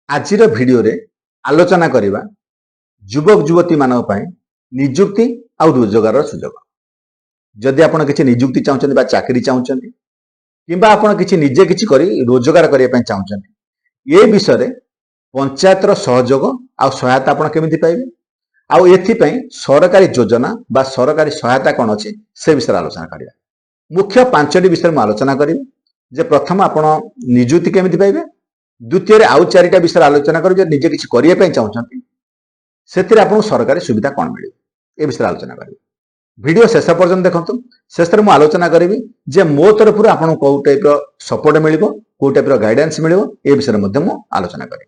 आजिर video रे आलोचना करिबा युवक युवती मानक पई नियुक्ति आ रोजगार सुजोग। जदि आपण किछि नियुक्ति चाहुचंती बा चाकरी चाहुचंती किंबा आपण किछि निजे किछि करी रोजगार करिया पई चाहुचंती ए विषय रे पंचायत रो सहयोग आ सहायता आपण केमिति पाइबे आ एथि पई सरकारी योजना बा सरकारी सहायता कोन अछि से विषय आलोचना करिया। मुख्य पांचटी विषय में आलोचना करिबे जे प्रथम आपण नियुक्ति केमिति पाइबे, द्वितीय रे आउ चारिटा विषय आलोचना करिबे जे निजे किछि करिया पई चाहुचंती सेतिर आपण सरकारी सुविधा कोन मिलिबे ए विषय आलोचना करिबे। वीडियो शेष पर्यंत देखंतु। शेष में आलोचना करी जे मो तरफ आपन को टाइप रो सपोर्ट मिलिबो, को टाइप रो गाइडेंस मिलिबो ए विषय मध्ये मु आलोचना करी।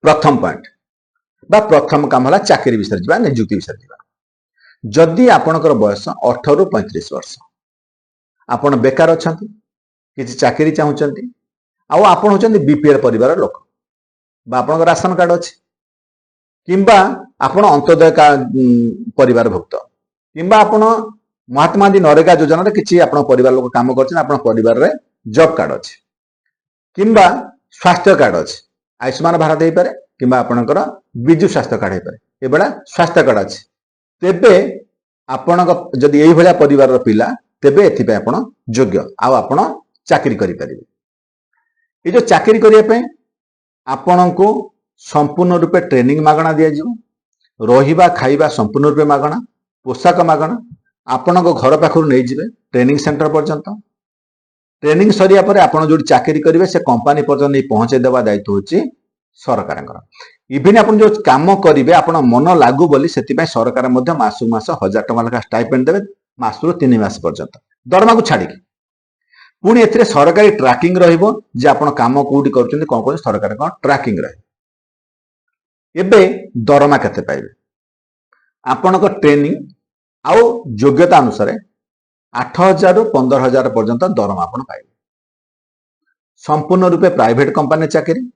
प्रथम पॉइंट बा प्रथम काम हला चाकरी विषय जिबा, नियुक्ति विषय जिबा। जदि आपनकर बयस 18 रु 35 वर्ष, आपन बेकार अछंती, किछि चाकरी चाहुचंती आ आपन होचंती बीपीएल परिवार लोक बा आपनकर राशन कार्ड अछि किंबा आपण अंत्योदय परिवार भुक्त किंबा आपण महात्मा गांधी नरेगा योजना रे किछि आपण परिवार लोक काम करछन, आपण परिवार रे जॉब कार्ड अछि किंबा स्वास्थ्य कार्ड अछि, आयुष्मान भारत हे पारे किंबा आपणकर बिजु स्वास्थ्य कार्ड हे पारे, ए बेला स्वास्थ्य कार्ड अछि तेबे आपण जदि एही भलिया परिवार रो पिला तेबे एथि पे आपण योग्य आ आपण चाकरी करि परिबे। ए जो चाकरी करिया पे आपणको संपूर्ण रूपे ट्रेनिंग मागणा दिया जिवो, रहिबा खाइबा संपूर्ण रूपे मागणा, पोशाक मागणा, आपणको घर पाखरु नै जिवे ट्रेनिंग सेंटर पर्यंत। ट्रेनिंग सरिया परे आपण जोडी चाकरी करिवे से कंपनी पर्यंत नै पहुंचे देबा दायित्व होची सरकारंकर। इभिन आपण जो काम करिवे आपण मन लागू बोली सेति पय सरकार मध्ये मासु मास 1000 टका लखा स्टाइपेंड देबे मासुरो 3 मास पर्यंत दरमा को छाडी। पुणी एथिरे सरकारी ट्रैकिंग रहिबो जे आपण काम कोउडी करचोंती कोन कोन सरकार कोन ट्रैकिंग रहे। एबे दरमा केते पाइबे आपनको ट्रेनिंग आउ योग्यता अनुसार 8000 रु 15000 पर्यंत दरमा आपण पाइबे। संपूर्ण रूपे प्राइवेट कंपनी चाकरी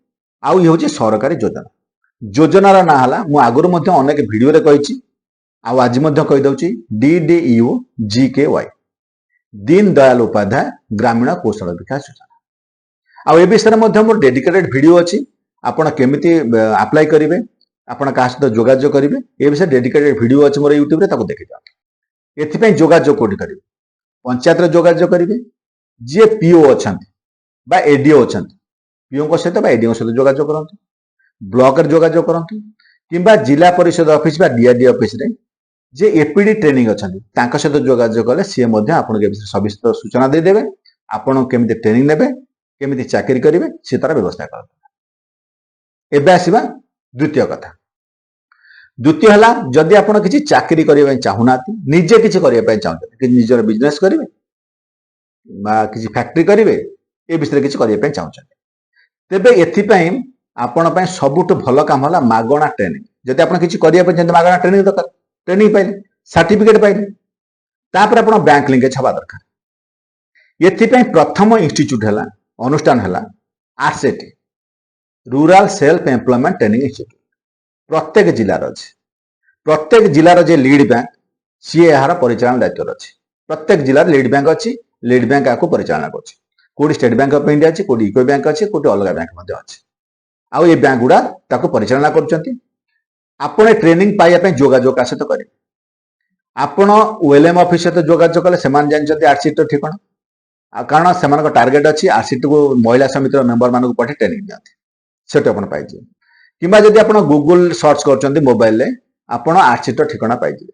आउ ये होची सरकारी योजना। योजनार ना हला मु आगुर मध्ये अनेक वीडियो रे कहिची आउ आज मध्ये कहि दउची DDU GKY, दीन दयाल उपाध्याय ग्रामीण कौशल विकास योजना। आउ ए विषय मध्ये मोर डेडिकेटेड वीडियो अछि, आपण केमिति अप्लाई करिवे, आपण का सहित जोगाजोग करिवे ए विषय डेडिकेटेड वीडियो अछि मोर YouTube रे, ताको देखि जाओ। एथि पय जोगाजोग कोठी करिवे, पंचायत रे जोगाजोग करिवे, जे पीओ अछंती बा एडीओ अछंती पीओ को सहित बा एडीओ सहित जोगाजोग करंतु, ब्लॉक रे जोगाजोग करंतु किंबा जिला परिषद ऑफिस बा डीआरडी ऑफिस रे जे एपीडी ट्रेनिंग अछंती तांका सहित जोगाजोग कले से मध्ये आपण के सविस्तर सूचना दे देबे, आपण केमिति ट्रेनिंग नेबे, केमिति चाकरी करिवे से तार व्यवस्था करंतु। एबे आसीबा द्वितीय कथा। द्वितीय हला जदि आपण किछि चाकरी करिवे चाहुनाती, निजे किछि करिवे पय चाहुते कि निजर बिजनेस करिवे बा किछि फैक्ट्री करिवे ए विषय किछि करिवे पय चाहुछते तेबे एथि पय आपण पय सबुठ भलो काम हला मागणा ट्रेनिंग। जदि आपण किछि करिवे पय जंत मागणा ट्रेनिंग दरकार, ट्रेनिंग पाइले सर्टिफिकेट पाइले तापर आपण बैंक लिंकेज हवा दरकार। एथि पय प्रथम इंस्टीट्यूट हला अनुष्ठान हला RSETI, rural self employment training institute. प्रत्येक जिलार अछि, प्रत्येक जिलार जे लीड बैंक सी एहार परिचालन दायित्व अछि। प्रत्येक जिलार लीड बैंक अछि, लीड बैंक आको परिचालन करछि। कोडी स्टेट बैंक ऑफ इंडिया अछि, कोडी इको बैंक अछि, कोडी अलगा बैंक मध्ये अछि। आ ए बैंक गुडा ताको परिचालन करछंती। आपण ट्रेनिंग पाइया पे जोगाजोग आसत करिवे, आपण ओएलएम ऑफिस सहित जोगाजोग कले सेमान जानचंती आरसीटी ठिकाना, कारण सेमान टार्गेट अछि आरसीटी को महिला समिति मेंबर मानक पठे ट्रेनिंग दियंती सेट आपण पाइजे। किंबा जदि आपण गूगल सर्च करचंती मोबाइल रे आपण आरसीटी ठिकाना पाइजे।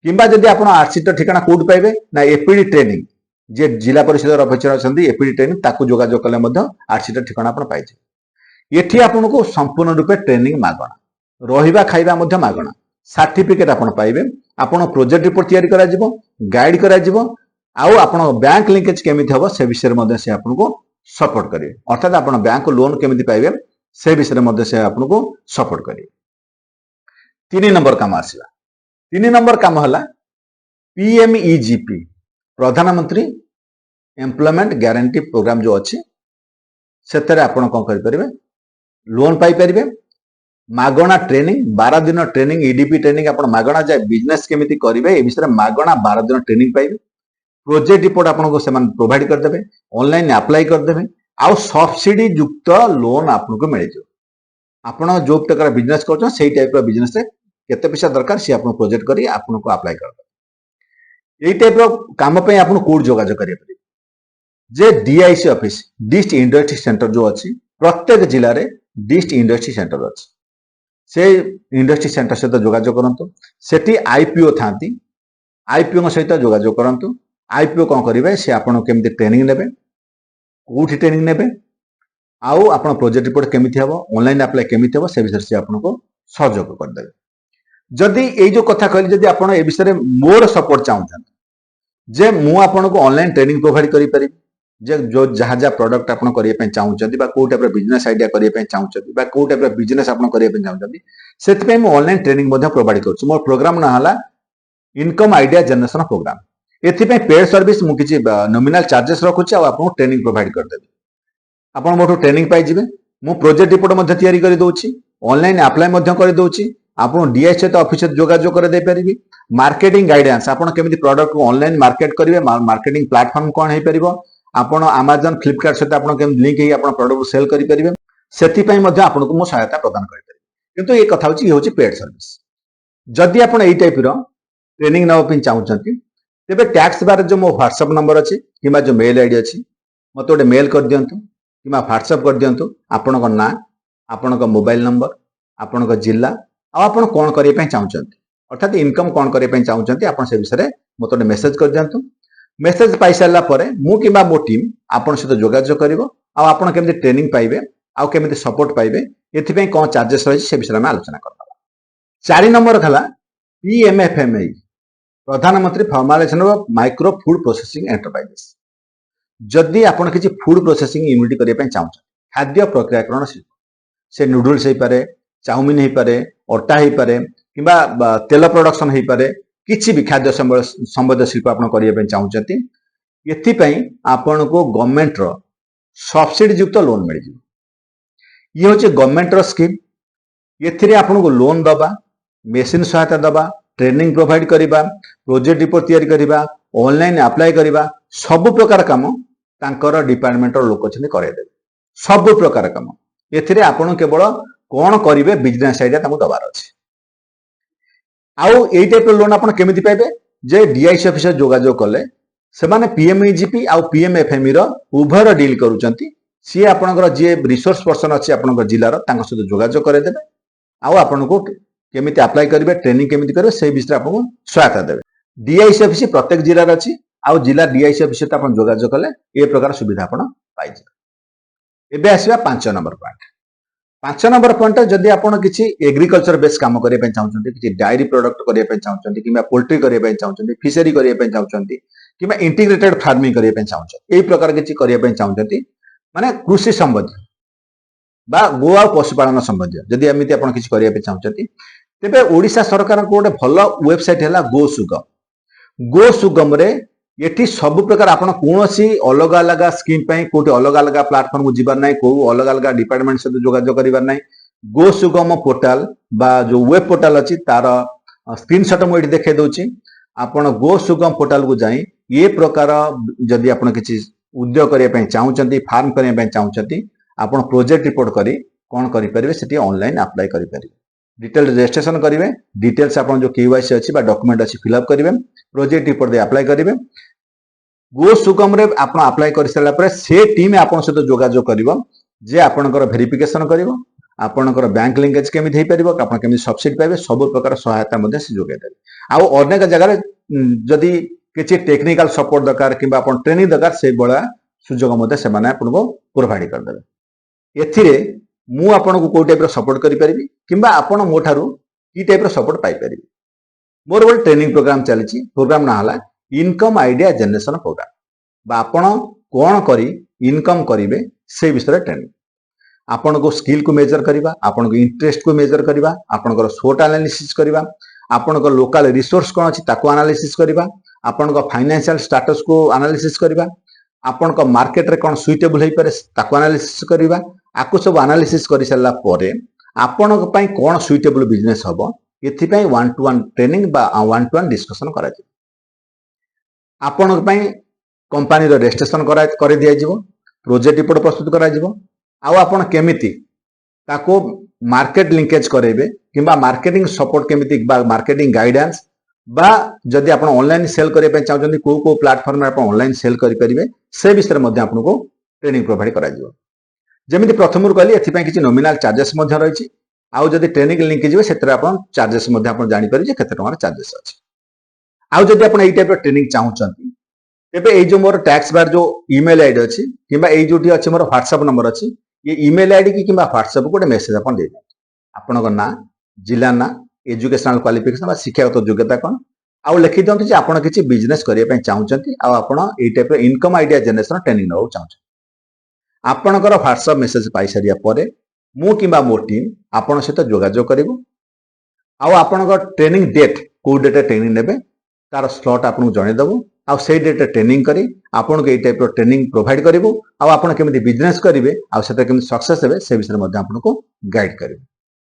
किंबा जदि आपण आरसीटी ठिकाना कोड पाइबे ना एपीडी ट्रेनिंग जे जिला परिषद ऑफिसर अछंती एपीडी ट्रेनिंग ताको जोगाजोग कले मध्ये आरसीटी ठिकाना आपण पाइजे। एठी आपण को संपूर्ण रूपे ट्रेनिंग मागणा, रहिबा खाइबा मध्ये मागणा, सर्टिफिकेट आपण पाइबे, आपण प्रोजेक्ट रिपोर्ट तयारी करा जिवो, गाइड करा जिवो, आउ आपण बैंक लिंकेज केमिति हबो से विषय मध्ये से आपण को सपोर्ट करिवे। अर्थात आपण बैंक लोन केमिति पाइबे से विषय मध्ये से आपण को सपोर्ट करिवे। 3 नंबर काम आसीला। 3 नंबर काम हला PMEGP, प्रधानमंत्री एम्प्लॉयमेंट गारंटी प्रोग्राम जो अछि सेतरे आपण कोन करि परिबे, लोन पाई परिबे, मागणा ट्रेनिंग 12 दिन ट्रेनिंग ईडीपी ट्रेनिंग आपण मागणा जाय बिजनेस केमिति करिवे ए विषय मागणा 12 दिन ट्रेनिंग पाइबे। प्रोजेक्ट रिपोर्ट आपण को सेमान प्रोवाइड कर देबे, ऑनलाइन अप्लाई कर देबे, आउ सब्सिडी युक्त लोन आपको मिल जाए आपण जो प्रकार बिजनेस कर टाइप बिजनेस केते पैसा दरकार सी आपन प्रोजेक्ट करी आपको अप्लाई कर यही टाइप काम आप कोड जोगाजोग करेंगे जे D I C office district industry centre जो अच्छी प्रत्येक जिले में डिस्ट्रिक्ट इंडस्ट्री सेंटर अच्छी से इंडस्ट्री सेंटर सहित जोगाजोग करूँ से आईपीओ था आईपीओ सहित जोगाजोग करूँ आईपीओ कौन करेंगे सी आप ट्रेनिंग ने कौटी ट्रेनिंग ने आउ आप प्रोजेक्ट रिपोर्ट केमी हम ऑनलाइन अप्लाई केमी हम से विषय से आपको सहयोग करदे जदि ये जो कथा कहली जदि आप ए विषय मोर सपोर्ट चाहते जे मु आपको ऑनलाइन ट्रेनिंग प्रोवाइड करी पारि जे जो जहाँ जहाँ प्रोडक्ट आप करने चाहते कौ टाइप बिजनेस आइडिया करने चाहते कौ टाइप बिजनेस आप करने चाहते से ऑनलाइन ट्रेनिंग प्रोवाइड कर मोर प्रोग्राम ना है इनकम आइडिया जनरेशन प्रोग्राम एथि पेड सर्विस मुझे नॉमिनल चार्जेस रखुच्छी आपको ट्रेनिंग प्रोवाइड करदेवी आप मोटू ट्रेनिंग पाइबे मु प्रोजेक्ट रिपोर्ट तैयारी कर दउछि ऑनलाइन अप्लाई कर दउछि आपन डीआई सहित ऑफिस जोगाजोग कर दे परिबी मार्केटिंग गाइडेंस आपन केमिति प्रोडक्ट को ऑनलाइन मार्केट करिवे मार्केटिंग प्लेटफॉर्म कोन हे परिबो आपन अमेज़न फ्लिपकार्ट सहित आपन केम लिंक हे आपन प्रोडक्ट को सेल करि परिबे सेति पई मध्ये आपन को मो सहायता प्रदान करि परिबे किंतु ये कथा होछि ये होछि पेड सर्विस जदि आपन एई टाइप रो ट्रेनिंग नव पिन चाहउछंती तेबे टैक्स बार जो मो व्हाट्सएप नंबर अछि किबा जो मेल आईडी अछि मते ओटे मेल कर दियंतु कि व्हाट्सएप कर दियंतु आपण ना आपण मोबाइल नंबर आपण जिला आप कौन करने चाहते अर्थात इनकम कौन करने चाहते आप से विषय मत मेसेज कर दिंतु मेसेज पाई सारापर मु कि मो टीम आपण सहित जोगाजोग कर आपड़ केमी ट्रेनिंग पाइबे आउ केमी सपोर्ट पाइबे ये कौन चार्जेस रही से विषय में आलोचना कर 4 नंबर है पीएमएफएमई प्रधानमंत्री formalisation of micro food processing enterprises जदि आपण किसी फूड प्रोसेसिंग यूनिट करने चाहते खाद्य प्रक्रियाकरण शिल्प से नूडल्स हो पारे चाउमिन हो पारे अटा हो पारे कि तेल प्रोडक्शन हो पारे किसी भी खाद्य संबंध शिल्प आप करने चाहते ये आपण को गवर्नमेंट रो सब्सिडी युक्त लोन मिल जाए ये हूँ गवर्नमेंट रो स्कीम ये आपन को लोन दबा मेसीन सहायता दबा ट्रेनिंग प्रोवाइड करवा प्रोजेक्ट रिपोर्ट तैयारी करवा ऑनलाइन अप्लाई करवा सब प्रकार काम तांकर डिपार्टमेंट लोक कराइदेवे सब प्रकार काम ये आपन केवल कौन करेंगे बिजनेस आइडिया दबार अच्छे आउ यही टाइप लोन आप केमी पाइबे जे डीआईसी ऑफिस जोगाजोग कले से पीएमईजीपी आउ पीएमएफएमई उभयर डील करुँच सी आपंकर जी रिसोर्स पर्सन अच्छी आप जिलार सहित जोगाजोग करदेवे आउ आपन को केमी अप्लाई करेंगे ट्रेनिंग केमी करेंगे से विषय आपको सहायता देवे डीआईसी ऑफिस प्रत्येक जिलार अच्छी आउ जिला डीआईसी ऑफिस सहित आप जोगाजोग कले ये प्रकार सुविधा आप पाइबे एबे आसवा 5 नंबर पॉइंट 5 नंबर पॉइंट जदि आपन किसी एग्रीकल्चर बेस काम करने चाहते किसी डायरी प्रोडक्ट करने चाहते कि पोल्ट्री करने चाहते फिशरी करने चाहते कि इंटीग्रेटेड फार्मिंग करने चाहते यही प्रकार किसी करने चाहते माने कृषि संबंधी बा गो आ पशुपालन संबंधी जदि एमती आप किसी करने चाहते तेरे ओडिशा सरकार गोटे भल वेबसाइट है गो सुगम रे ये सब प्रकार आप कौन अलग अलग स्कीम कौटे अलग अलग प्लाटफर्म को जीवार ना कौ अलग अलग डिपार्टमेंट सहित जोगाजोग करार ना गो सुगम पोर्टाल बा जो वेब पोर्टाल अच्छी तार स्क्रीनशॉट मुझे देखे दूसरी आपण गो सुगम पोर्टाल को जाई ये प्रकार जदि आप किसी उद्योग करने चाहते फार्म करने चाहते आप प्रोजेक्ट रिपोर्ट करी कौन करेंगे से ऑनलाइन अप्लाई करेंगे डिटेल रजिस्ट्रेशन करेंगे डिटेल्स आप जो केवाईसी अच्छी डॉक्यूमेंट अच्छी फिलअप करेंगे प्रोजेक्ट रिपोर्ट दे अप्लाई करेंगे गो सुगम रे आप अप्लाई कर सारा से टीम आप सहित जोगाजोग कर जे आपंकर भेरिफिकेशन कर आपंकर बैंक लिंकेज केमी हो पार आप केमी सब्सिडी पाइबे सब प्रकार सहायता जोगेदेवे आउ अनेक जगह जदि किसी टेक्निकल सपोर्ट दरकार कि ट्रेनिंग दरकार से भाया सुजोग से आपको प्रोवाइड करदे एथिरे मु आपन को कोई टाइप सपोर्ट करि परिबी किंबा आपन मो ठारू की टाइप सपोर्ट पाई परिबी मोर गोटे ट्रेनिंग प्रोग्राम चली प्रोग्राम ना हला इनकम आइडिया जनरेशन प्रोग्राम बा आपन कौन करी इनकम करेंगे से विषय ट्रेनिंग आपन को स्किल को मेजर करवा आपन को इंटरेस्ट को मेजर करवा आपन को सोट एनालिसिस करवा आपन को लोकल रिसोर्स कौन अच्छी ताको एनालिसिस करवा आपन को फाइनेंशियल स्टेटस को एनालिसिस करवा आपन को मार्केट रे कौन सुइटेबल हो पारे ताको एनालिसिस करवा आपको सब एनालिसिस कर सारा पर आपण कौन सुइटेबल बिजनेस हम ये 1-to-1 ट्रेनिंग बा 1-to-1 डिस्कशन करा कंपनी रजिस्ट्रेशन कर दिया प्रोजेक्ट रिपोर्ट प्रस्तुत करा जिवो आउ आपण केमिति ताको मार्केट लिंकेज करेबे किंबा मार्केटिंग सपोर्ट केमिति बा मार्केटिंग गाइडेंस बा जदि आपण ऑनलाइन सेल करे पे चाहउछन को प्लेटफॉर्म रे आपण ऑनलाइन सेल करि परिबे से विषय मध्ये आपनको ट्रेनिंग प्रोवाइड करा जिवो जेमिति प्रथम रु कहली एथि पय किछि नॉमिनल चार्जेस मध्ये रहिछि आउ जदि ट्रेनिंग लिंक जिवे सेतरे आपण चार्जेस मध्ये आपण जानि परिबे जे केते टंका चार्जेस अछि आउ जदि आपण एई टाइप रो ट्रेनिंग चाहउछन तेबे एई जो मोर टैक्स बार जो ईमेल आईडी अछि किंबा एई जोटी अछि मोर व्हाट्सएप नंबर अछि ये ईमेल आईडी की किंबा व्हाट्सएप को मेसेज आपण दे आपनक ना जिला ना एजुकेशनल क्वालिफिकेशन बा शिक्षागत योग्यता कोन आउ लिखि दियंतु जे आपण किछि बिजनेस करिया पय चाहउछंती आउ आपण एई टाइप रो इनकम आइडिया जनरेशन ट्रेनिंग नउ चाहउछंती आपणकर व्हाट्सएप मेसेज पाई सारिया परे मु किंबा मोर टीम आपण सहित जोगाजोग करिवो आउ आपणकर ट्रेनिंग डेट को डेट ट्रेनिंग नेबे तार स्लॉट आपन जणे दबो आउ से डेट ट्रेनिंग करी आपन के टाइप रो ट्रेनिंग प्रोवाइड करिवो आउ आपन केमिति बिजनेस करिवे आउ सेता केमिति सक्सेस हेबे से विषय मध्ये आपन को गाइड करिवो।